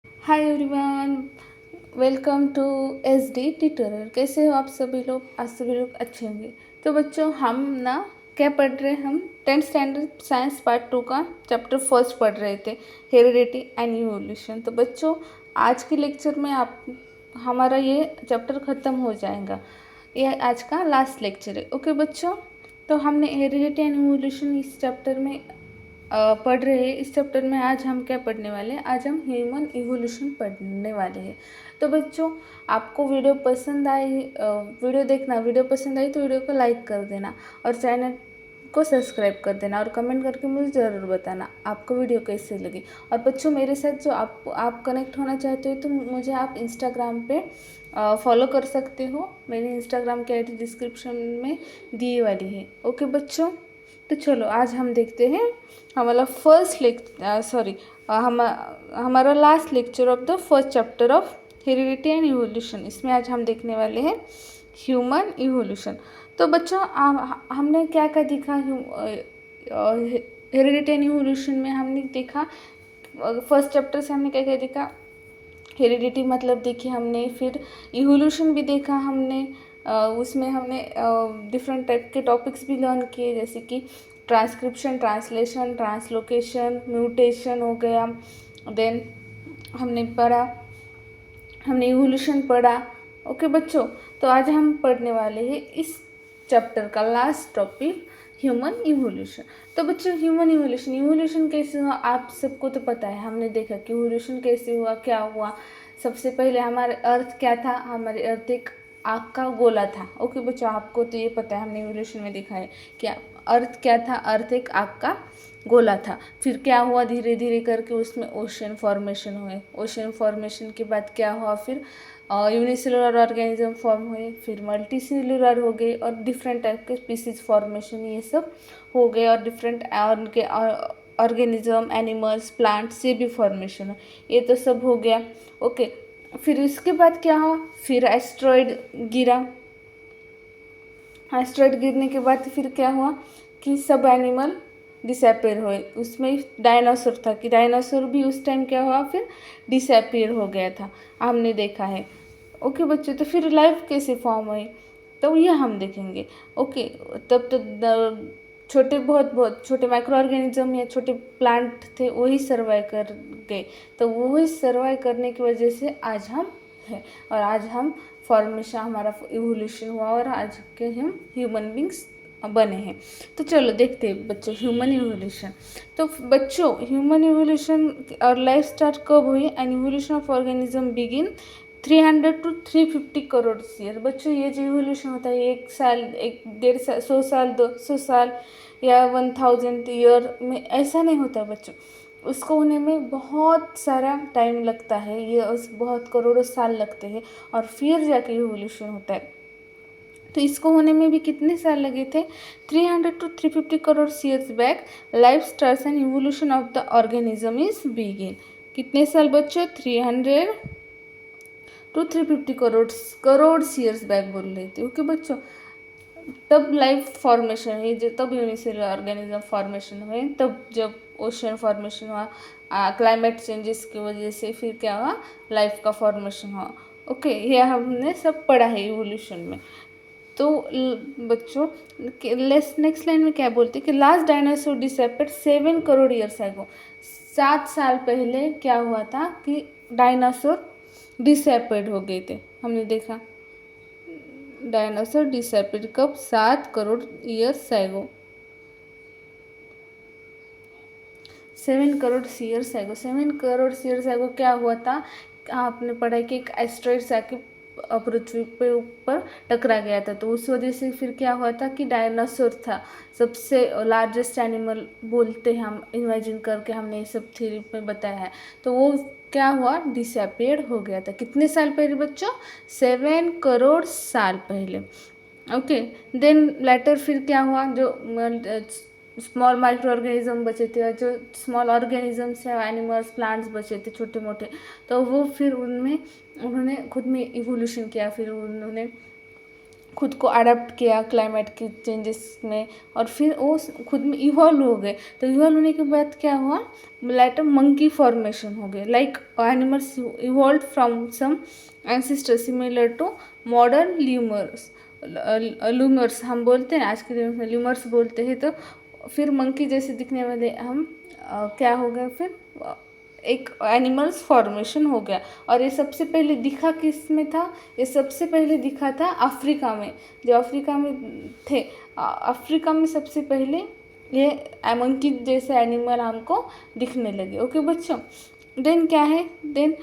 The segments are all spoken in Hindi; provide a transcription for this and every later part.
Hi everyone, welcome to S D tutorial. कैसे हो आप सभी लोग? आज सभी लोग अच्छे होंगे। तो बच्चों हम ना क्या पढ़ रहे हैं? हम 10th स्टैंडर्ड साइंस पार्ट 2 का चैप्टर फर्स्ट पढ़ रहे थे, हेरिडिटी एंड इवोल्यूशन। तो बच्चों आज के लेक्चर में आप हमारा ये चैप्टर ख़त्म हो जाएगा। ये आज का लास्ट लेक्चर है। ओके बच्चों, तो हमने हेरिडिटी एंड इवोल्यूशन इस चैप्टर में पढ़ रहे हैं। इस चैप्टर में आज हम क्या पढ़ने वाले हैं? आज हम ह्यूमन इवोल्यूशन पढ़ने वाले हैं। तो बच्चों आपको वीडियो पसंद आई, वीडियो पसंद आई तो वीडियो को लाइक कर देना और चैनल को सब्सक्राइब कर देना और कमेंट करके मुझे ज़रूर बताना आपको वीडियो कैसे लगी। और बच्चों मेरे साथ जो आप कनेक्ट होना चाहते हो तो मुझे आप इंस्टाग्राम पे फॉलो कर सकते हो। मेरी इंस्टाग्राम की आईडी डिस्क्रिप्शन में दी वाली है। ओके बच्चों, तो चलो आज हम देखते हैं हमारा हमारा last lecture of the first chapter of heredity and evolution. इसमें आज हम देखने वाले हैं ह्यूमन इवोल्यूशन। तो बच्चों हमने क्या क्या देखा? हेरिडिटी एंड इवोल्यूशन में हमने देखा, फर्स्ट चैप्टर से हमने क्या क्या देखा? हेरिडिटी मतलब देखी हमने, फिर इवोल्यूशन भी देखा हमने। उसमें हमने डिफरेंट टाइप के टॉपिक्स भी लर्न किए, जैसे कि ट्रांसक्रिप्शन, ट्रांसलेशन, ट्रांसलोकेशन, म्यूटेशन हो गया। देन हमने इवोल्यूशन पढ़ा। ओके बच्चों, तो आज हम पढ़ने वाले हैं इस चैप्टर का लास्ट टॉपिक, ह्यूमन इवोल्यूशन। तो बच्चों इवोल्यूशन कैसे हुआ आप सबको तो पता है। हमने देखा कि इवोल्यूशन कैसे हुआ, क्या हुआ। सबसे पहले हमारे अर्थ क्या था? हमारे अर्थ एक आग का गोला था। ओके बच्चों, आपको तो ये पता है, हमने इवोल्यूशन में देखा है कि अर्थ क्या था। अर्थ एक आग का गोला था। फिर क्या हुआ? धीरे धीरे करके उसमें ओशन फॉर्मेशन हुए। ओशन फॉर्मेशन के बाद क्या हुआ? फिर यूनिसेलुलर ऑर्गेनिज्म फॉर्म हुए, फिर मल्टीसेलुलर हो गए और डिफरेंट टाइप के स्पीसीज फॉर्मेशन ये सब हो गए। और डिफरेंट उनके ऑर्गेनिज्म, एनिमल्स, प्लांट से भी फॉर्मेशन हो, ये तो सब हो गया। ओके, फिर इसके बाद क्या हुआ? फिर एस्ट्रॉयड गिरा। एस्ट्रॉयड गिरने के बाद फिर क्या हुआ कि सब एनिमल डिसअपेयर हुए। उसमें डायनासोर था कि डायनासोर भी उस टाइम क्या हुआ? फिर डिसअपेयर हो गया था, हमने देखा है। ओके बच्चों, तो फिर लाइफ कैसे फॉर्म हुई तो ये हम देखेंगे। ओके, तब तो छोटे बहुत छोटे माइक्रो ऑर्गेनिज्म या छोटे प्लांट थे, वही सर्वाइव कर गए। तो वही सर्वाइव करने की वजह से आज हम हैं, और आज हम फॉर्मेशन, हमारा इवोल्यूशन हुआ और आज के हम ह्यूमन बींग्स बने हैं। तो चलो देखते हैं बच्चों ह्यूमन इवोल्यूशन। तो बच्चों ह्यूमन इवोल्यूशन और लाइफ स्टार्ट कब हुई? And evolution of organism begin 300 to 350 crore year. बच्चों ये जो इवोल्यूशन होता है, 1 साल, 1-1.5 साल, 100 साल, 200 साल या 1000 ईयर में ऐसा नहीं होता बच्चों। उसको होने में बहुत सारा टाइम लगता है, ये बहुत करोड़ों साल लगते हैं और फिर जाके इवोल्यूशन होता है। तो इसको होने में भी कितने साल लगे थे? 300 to 350 crore years back life starts and evolution of the organism is begin. कितने साल बच्चों? 300 to 350 करोड़ ईयर्स बैक बोल रहे थे। ओके बच्चों, तब लाइफ फॉर्मेशन हुई, जो तब यूनिसेलुलर ऑर्गेनिज्म फॉर्मेशन हुए, तब जब ओशन फॉर्मेशन हुआ, क्लाइमेट चेंजेस की वजह से फिर क्या हुआ? लाइफ का फॉर्मेशन हुआ। ओके, ये हमने सब पढ़ा है इवोल्यूशन में। तो बच्चों नेक्स्ट लाइन में क्या बोलते हैं कि last dinosaur disappeared 7 crore years ago. 7 साल पहले क्या हुआ था कि डायनासोर डिसअपेयर्ड हो गए थे। हमने देखा डायनासोर डिसअपेयर्ड कब? 7 crore years ago. 7 crore years ago क्या हुआ था? आपने पढ़ा कि एक एस्ट्रॉइड आके पृथ्वी पे ऊपर टकरा गया था। तो उस वजह से फिर क्या हुआ था कि डायनासोर था, सबसे लार्जेस्ट एनिमल बोलते हैं हम, इमेजिन करके हमने ये सब थ्योरी में बताया है। तो वो क्या हुआ? डिसअपेयर हो गया था। कितने साल पहले बच्चों? 7 करोड़ साल पहले। ओके, देन लेटर फिर क्या हुआ? जो स्मॉल माइक्रो ऑर्गेनिज्म बचे थे, जो स्मॉल ऑर्गेनिजम्स है, एनिमल्स, प्लांट्स बचे थे छोटे मोटे, तो वो फिर उनमें उन्होंने खुद में इवोल्यूशन किया। फिर उन्होंने खुद को अडाप्ट किया क्लाइमेट के चेंजेस में, और फिर वो खुद में इवॉल्व हो गए। तो इवॉल्व होने के बाद क्या हुआ, लाइक मंकी फॉर्मेशन हो गए, like animals evolve from some ancestor similar to modern lemurs. Lemurs हम बोलते हैं, आज के दिन में ल्यूमर्स बोलते हैं। तो फिर मंकी जैसे दिखने वाले हम क्या हो गया, फिर एक एनिमल्स फॉर्मेशन हो गया। और ये सबसे पहले दिखा किस में था, ये सबसे पहले दिखा था अफ्रीका में। जो अफ्रीका में थे, अफ्रीका में सबसे पहले ये मंकी जैसे एनिमल हमको दिखने लगे। ओके बच्चों, देन क्या है, देन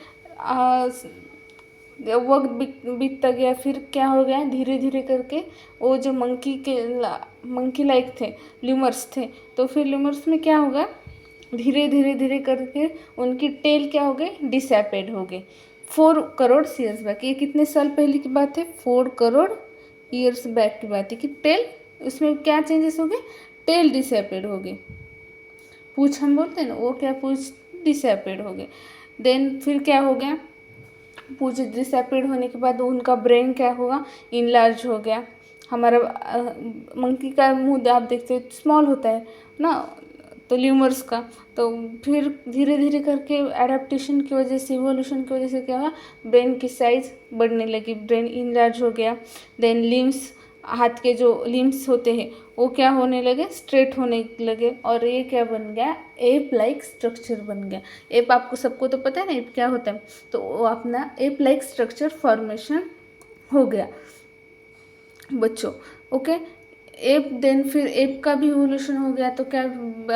वक्त बीतता गया, फिर क्या हो गया, धीरे धीरे करके वो जो मंकी लाइक थे, ल्यूमर्स थे, तो फिर ल्यूमर्स में क्या होगा, धीरे धीरे धीरे करके उनकी टेल क्या हो गई, डिसएपेड हो गई 4 करोड़ ईयर्स बैक। ये कितने साल पहले की बात है, 4 करोड़ ईयर्स बैक की बात है कि टेल, उसमें क्या चेंजेस हो गए, टेल डिसएपेड हो गई। पूछ हम बोलते हैं ना, वो क्या, पूछ डिसएपेड हो गए। देन फिर क्या हो गया, पूछ डिसएपेड होने के बाद उनका ब्रेन क्या होगा, इनलार्ज हो गया। हमारा मंकी का मुंह आप देखते हैं स्मॉल होता है ना, तो ल्यूमर्स का। तो फिर धीरे धीरे करके एडाप्टेशन की वजह से, इवोल्यूशन की वजह से क्या हुआ, ब्रेन की साइज बढ़ने लगी, ब्रेन इनलार्ज हो गया। देन लिम्स, हाथ के जो लिम्स होते हैं वो क्या होने लगे, स्ट्रेट होने लगे, और ये क्या बन गया, एप लाइक स्ट्रक्चर बन गया। एप आपको सबको तो पता है ना एप क्या होता है, तो वो अपना एप लाइक स्ट्रक्चर फॉर्मेशन हो गया बच्चों। ओके, एप, देन फिर एप का भी इवोल्यूशन हो गया, तो क्या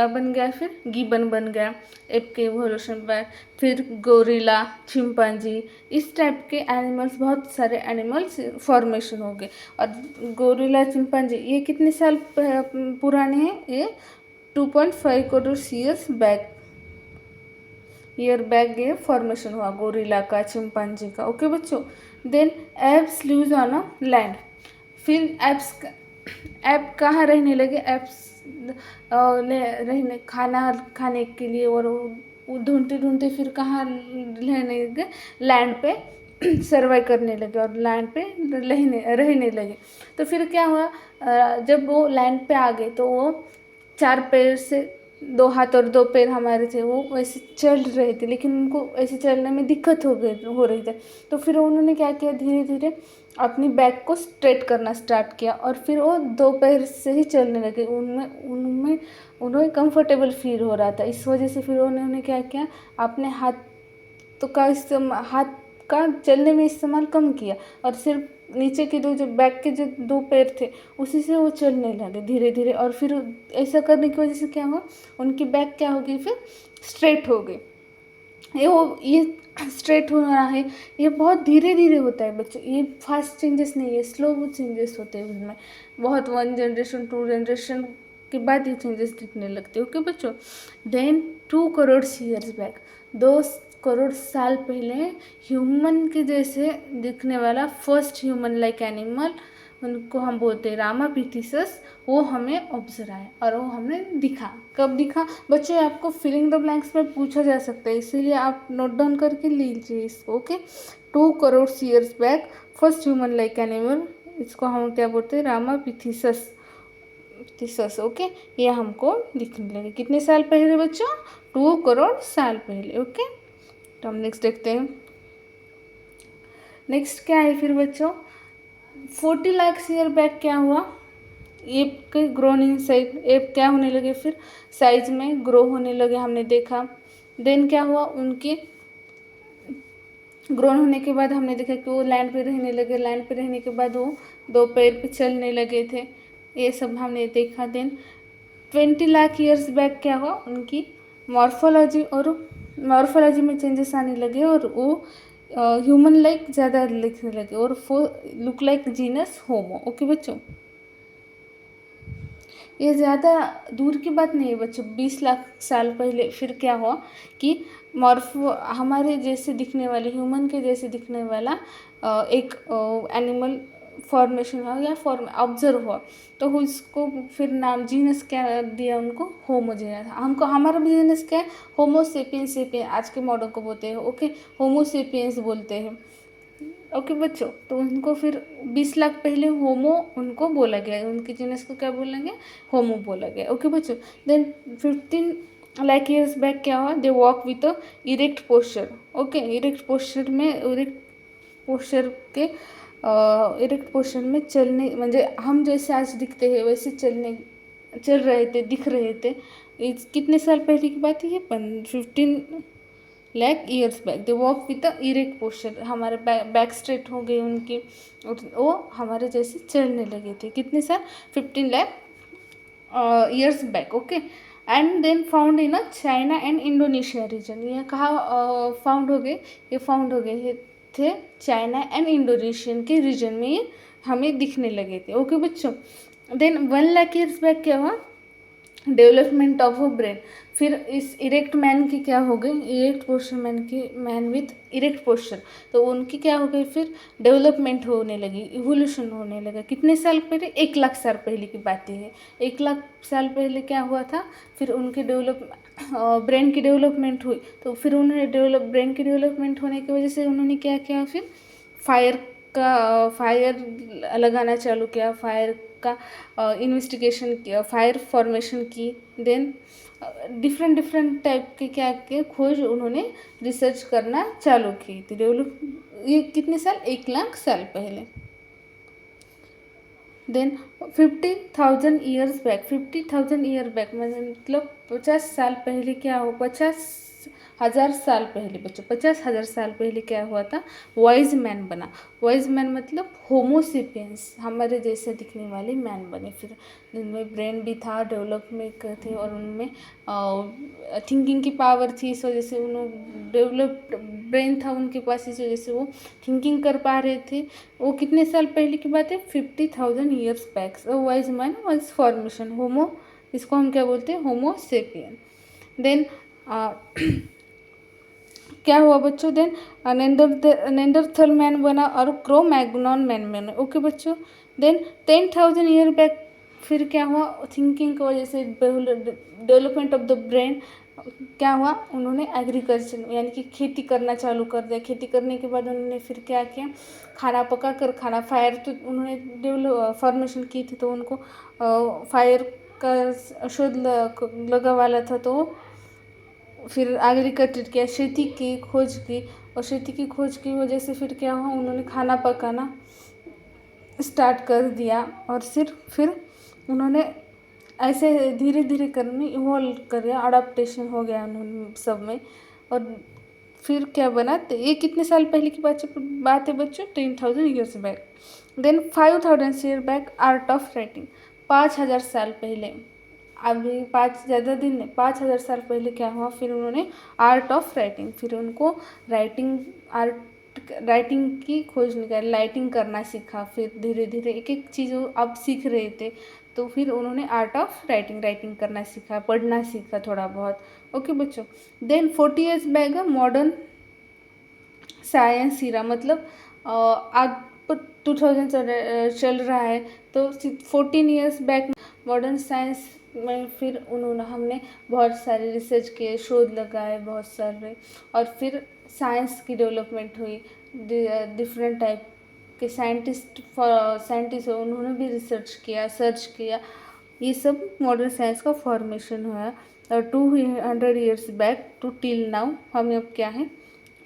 बन गया, फिर गिबन बन गया एप के इवोल्यूशन पर। फिर गोरिल्ला, चिंपांजी, इस टाइप के एनिमल्स, बहुत सारे एनिमल्स फॉर्मेशन हो गए। और गोरिल्ला, चिंपांजी ये कितने साल पुराने हैं, ये 2.5 करोड़ ईयर बैक ये फॉर्मेशन हुआ गोरिल्ला का, चिंपांजी का। ओके बच्चों, then apes lives on a land. फिर ऐप कहाँ रहने लगे, ऐप्स रहने खाने के लिए, और वो ढूंढते ढूंढते फिर कहाँ रहने लगे, लैंड पे सर्वाइव करने लगे और लैंड पे रहने लगे। तो फिर क्या हुआ, जब वो लैंड पे आ गए तो वो 4 पैर से 2 हाथ और 2 पैर हमारे थे, वो वैसे चल रहे थे, लेकिन उनको ऐसे चलने में दिक्कत हो रही थी। तो फिर उन्होंने क्या किया, धीरे धीरे अपनी बैक को स्ट्रेट करना स्टार्ट किया, और फिर वो 2 पैर से ही चलने लगे। उनमें उन्हें कंफर्टेबल फील हो रहा था, इस वजह से फिर उन्होंने क्या किया, अपने हाथ का चलने में इस्तेमाल कम किया, और सिर्फ नीचे के जो बैक के जो 2 पैर थे उसी से वो चलने लगे धीरे धीरे। और फिर ऐसा करने की वजह से क्या हुआ, उनकी बैक क्या हो गई, फिर स्ट्रेट हो गई। ये स्ट्रेट हो रहा है, ये बहुत धीरे धीरे होता है बच्चों, ये फास्ट चेंजेस नहीं है, स्लो चेंजेस होते हैं उसमें, बहुत 1 जनरेशन 2 जनरेशन के बाद ये चेंजेस दिखने लगते हैं। ओके बच्चों, then 2 crore years back, 2 crore साल पहले ह्यूमन के जैसे दिखने वाला फर्स्ट ह्यूमन लाइक एनिमल, उनको हम बोलते हैं रामापिथेसिस, वो हमें ऑब्जर्व आया और वो हमें दिखा। कब दिखा बच्चों, आपको फिलिंग द ब्लैंक्स में पूछा जा सकता है, इसीलिए आप नोट डाउन करके लीजिए इसको। Okay, 2 crore years back first human like animal, इसको हम क्या बोलते हैं, रामापिथेसिस। ओके, ये हमको दिखने लगे कितने साल पहले बच्चों, 2 करोड़ साल पहले। ओके, तो हम नेक्स्ट देखते हैं। नेक्स्ट क्या है फिर बच्चों, 40 लाख ईयर बैक क्या हुआ, एप के ग्रोन इन साइज, एप क्या होने लगे, फिर साइज में ग्रो होने लगे, हमने देखा। देन क्या हुआ, उनके ग्रोन होने के बाद हमने देखा कि वो लैंड पे रहने लगे, लैंड पे रहने के बाद वो 2 पैर पे चलने लगे थे, ये सब हमने देखा। देन 20 लाख ईयर्स बैक क्या हुआ, उनकी मॉर्फोलॉजी में चेंजेस आने लगे, और वो ह्यूमन लाइक ज़्यादा लिखने लगे, और वो लुक लाइक जीनस होमो। ओके बच्चों, ये ज़्यादा दूर की बात नहीं है बच्चों, 20 लाख साल पहले फिर क्या हुआ कि हमारे जैसे दिखने वाले, ह्यूमन के जैसे दिखने वाला एक एनिमल फॉर्मेशन हुआ या ऑब्जर्व हुआ, तो उसको फिर नाम जीनस क्या दिया उनको, होमो दिया था। हमको हमारा भी जीनस क्या है, होमो सेपियंस, आज के मॉडल को बोलते हैं। ओके, होमो सेपियंस बोलते हैं। ओके बच्चों, तो उनको फिर 20 लाख पहले होमो उनको बोला गया, उनके जीनस को क्या बोलेंगे, होमो बोला गया। ओके बच्चों, देन 15 लाख ईयर्स बैक क्या हुआ, they walk with a erect posture. Okay, erect posture में, इरेक्ट पोस्चर के इरेक्ट पोस्चर में चलने, म्हणजे हम जैसे आज दिखते हैं वैसे चल रहे थे, दिख रहे थे। कितने साल पहले की बात है ये, 15 lakh years back they walk with the erect posture, हमारे बैक स्ट्रेट हो गई उनकी, वो हमारे जैसे चलने लगे थे। कितने साल, 15 lakh years back. Okay, and then found in China and Indonesia region. ये कहाँ फाउंड हो गए, ये फाउंड हो गए थे चाइना एंड इंडोनेशियन के रीजन में, ये हमें दिखने लगे थे। ओके बच्चों, देन 1 लाख ईयर्स बैक क्या हुआ, डेवलपमेंट ऑफ अ ब्रेन। फिर इस इरेक्ट मैन की क्या हो गई, इरेक्ट पोस्चर मैन की, मैन विथ इरेक्ट पोस्चर, तो उनकी क्या हो गई, फिर डेवलपमेंट होने लगी, इवोल्यूशन होने लगा। कितने साल पहले, 1 लाख साल पहले की बातें है। 1 लाख साल पहले क्या हुआ था, फिर उनके ब्रेन की डेवलपमेंट हुई, तो फिर उन्होंने ब्रेन की डेवलपमेंट होने की वजह से उन्होंने क्या किया, फिर फायर लगाना चालू किया, फायर का इन्वेस्टिगेशन किया, फायर फॉर्मेशन की। देन डिफरेंट डिफरेंट टाइप के क्या के खोज उन्होंने रिसर्च करना चालू की थी। डेवलप, ये कितने साल, 1 लाख साल पहले। Then 50,000 years back, 50,000 year back मतलब 50 साल पहले क्या हो, 50,000 साल पहले बच्चों, 50,000 साल पहले क्या हुआ था, वाइज मैन बना। वाइज मैन मतलब होमोसेपियंस, हमारे जैसे दिखने वाले मैन बने। फिर उनमें ब्रेन भी था, डेवलपमेंट थे, और उनमें थिंकिंग की पावर थी, इस वजह से उन्होंने डेवलप्ड ब्रेन था उनके पास, इस वजह से वो थिंकिंग कर पा रहे थे। वो कितने साल पहले की बात है, 50,000 years back. Wise man wise formation, homo, इसको हम क्या बोलते हैं, होमोसेपियन। देन क्या हुआ बच्चों, देन नेंडरथल मैन बना और क्रो मैग्नॉन मैन बना। ओके बच्चों, देन 10,000 ईयर बैक फिर क्या हुआ, थिंकिंग की वजह से, डेवलपमेंट ऑफ द ब्रेन, क्या हुआ, उन्होंने एग्रीकल्चर यानी कि खेती करना चालू कर दिया। खेती करने के बाद उन्होंने फिर क्या किया, खाना पका कर खाना, फायर तो उन्होंने डेवलप फॉर्मेशन की थी, तो उनको फायर का शोध लगा वाला था, तो फिर एग्रीकल्चर किया, खेती की खोज की, और खेती की खोज की वजह से फिर क्या हुआ, उन्होंने खाना पकाना स्टार्ट कर दिया, और फिर उन्होंने ऐसे धीरे धीरे करने इवॉल्व कर गया, अडाप्टेशन हो गया उन्होंने सब में। और फिर क्या बना, तो ये कितने साल पहले की बात है बच्चों, 10,000 years back. Then 5,000 year back, art of writing, 5,000 साल पहले, अभी 5,000 साल पहले क्या हुआ, फिर उन्होंने आर्ट ऑफ राइटिंग, फिर उनको राइटिंग की खोज निकाली, राइटिंग करना सीखा। फिर धीरे धीरे एक एक चीज़ अब सीख रहे थे, तो फिर उन्होंने आर्ट ऑफ राइटिंग करना सीखा, पढ़ना सीखा थोड़ा बहुत। ओके बच्चों, then 40 years back modern science era, मतलब आज 2000 चल रहा है, तो 14 ईयर्स बैक मॉडर्न साइंस में फिर हमने बहुत सारे रिसर्च किए, शोध लगाए बहुत सारे, और फिर साइंस की डेवलपमेंट हुई। डिफरेंट टाइप के साइंटिस्ट उन्होंने भी रिसर्च किया, सर्च किया, ये सब मॉडर्न साइंस का फॉर्मेशन हुआ। और 200 years back to till now हम अब क्या हैं,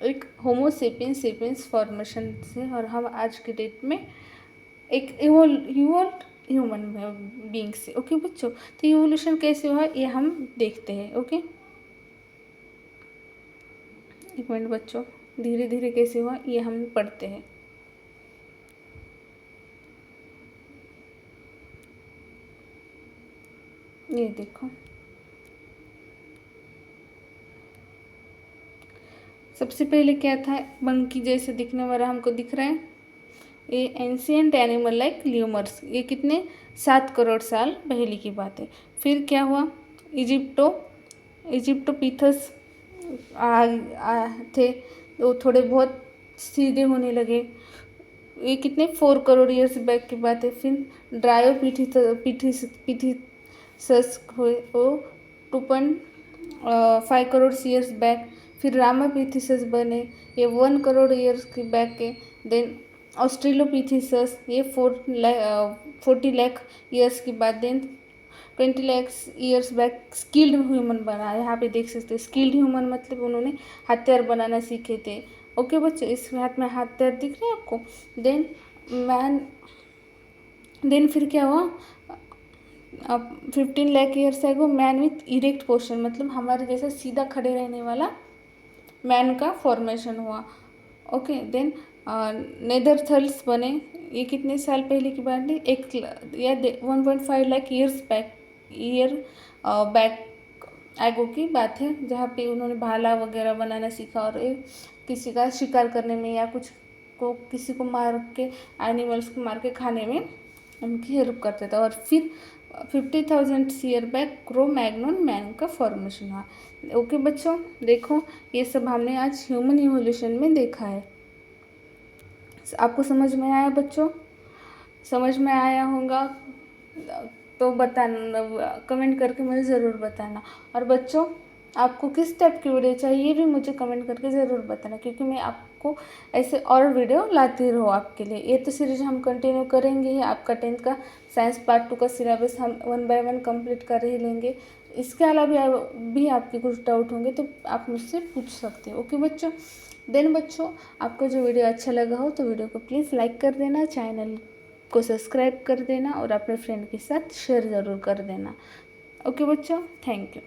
एक होमोसेपियंस फॉर्मेशन से, और हम आज के डेट में एक इवोल्व ह्यूमन बींग से। ओके बच्चों, तो इवोल्यूशन कैसे हुआ ये हम देखते हैं। ओके, एक मिनट बच्चों, धीरे धीरे कैसे हुआ ये हम पढ़ते हैं। ये देखो, सबसे पहले क्या था, मंकी जैसे दिखने वाला हमको दिख रहा है, ये एंशियंट एनिमल लाइक ल्यूमर्स, ये कितने 7 करोड़ साल पहले की बात है। फिर क्या हुआ, इजिप्टोपीथस थे, वो थोड़े बहुत सीधे होने लगे, ये कितने 4 करोड़ ईयर्स बैक की बात है। फिर ड्रायोपीथिसस हुए, वो 2.5 करोड़ ईयर्स बैक। फिर रामापीथिसस बने, ये 1 करोड़ ईयर्स की बैक के। देन ऑस्ट्रेलोपिथेसस, ये 40 लाख ईयर्स की बात। Then 20 lakh years back skilled human बना। यहाँ पे देख सकते हैं स्किल्ड ह्यूमन मतलब उन्होंने हथियार बनाना सीखे थे। ओके बच्चों, इस हाथ में हथियार दिख रहे हैं आपको। देन मैन, देन फिर क्या हुआ, अब 15 lakh years ago man with erect posture, मतलब हमारे जैसा सीधा खड़े रहने वाला मैन का फॉर्मेशन हुआ। ओके, देन नेदरथल्स बने। ये कितने साल पहले की बात है, एक या 1.5 लाख ईयर्स बैक एगो की बात है, जहाँ पे उन्होंने भाला वगैरह बनाना सीखा और किसी का शिकार करने में या कुछ को किसी को मार के, एनिमल्स को मार के खाने में उनकी हेल्प करते थे। और फिर 50,000 ईयर बैक क्रो मैग्नोन मैन का फॉर्मेशन हुआ। ओके बच्चों, देखो ये सब हमने आज ह्यूमन इवोल्यूशन में देखा है। आपको समझ में आया बच्चों? समझ में आया होगा तो बताना, कमेंट करके मुझे ज़रूर बताना। और बच्चों, आपको किस टाइप की वीडियो चाहिए ये भी मुझे कमेंट करके ज़रूर बताना, क्योंकि मैं आपको ऐसे और वीडियो लाती रहूँ आपके लिए। ये तो सीरीज हम कंटिन्यू करेंगे ही। आपका 10th का साइंस पार्ट 2 का सिलेबस हम 1 बाय 1 कंप्लीट कर ही लेंगे। इसके अलावा भी आपके कुछ डाउट होंगे तो आप मुझसे पूछ सकते हो। ओके बच्चों, देन बच्चों, आपको जो वीडियो अच्छा लगा हो तो वीडियो को प्लीज़ लाइक कर देना, चैनल को सब्सक्राइब कर देना और अपने फ्रेंड के साथ शेयर ज़रूर कर देना। ओके बच्चों, थैंक यू।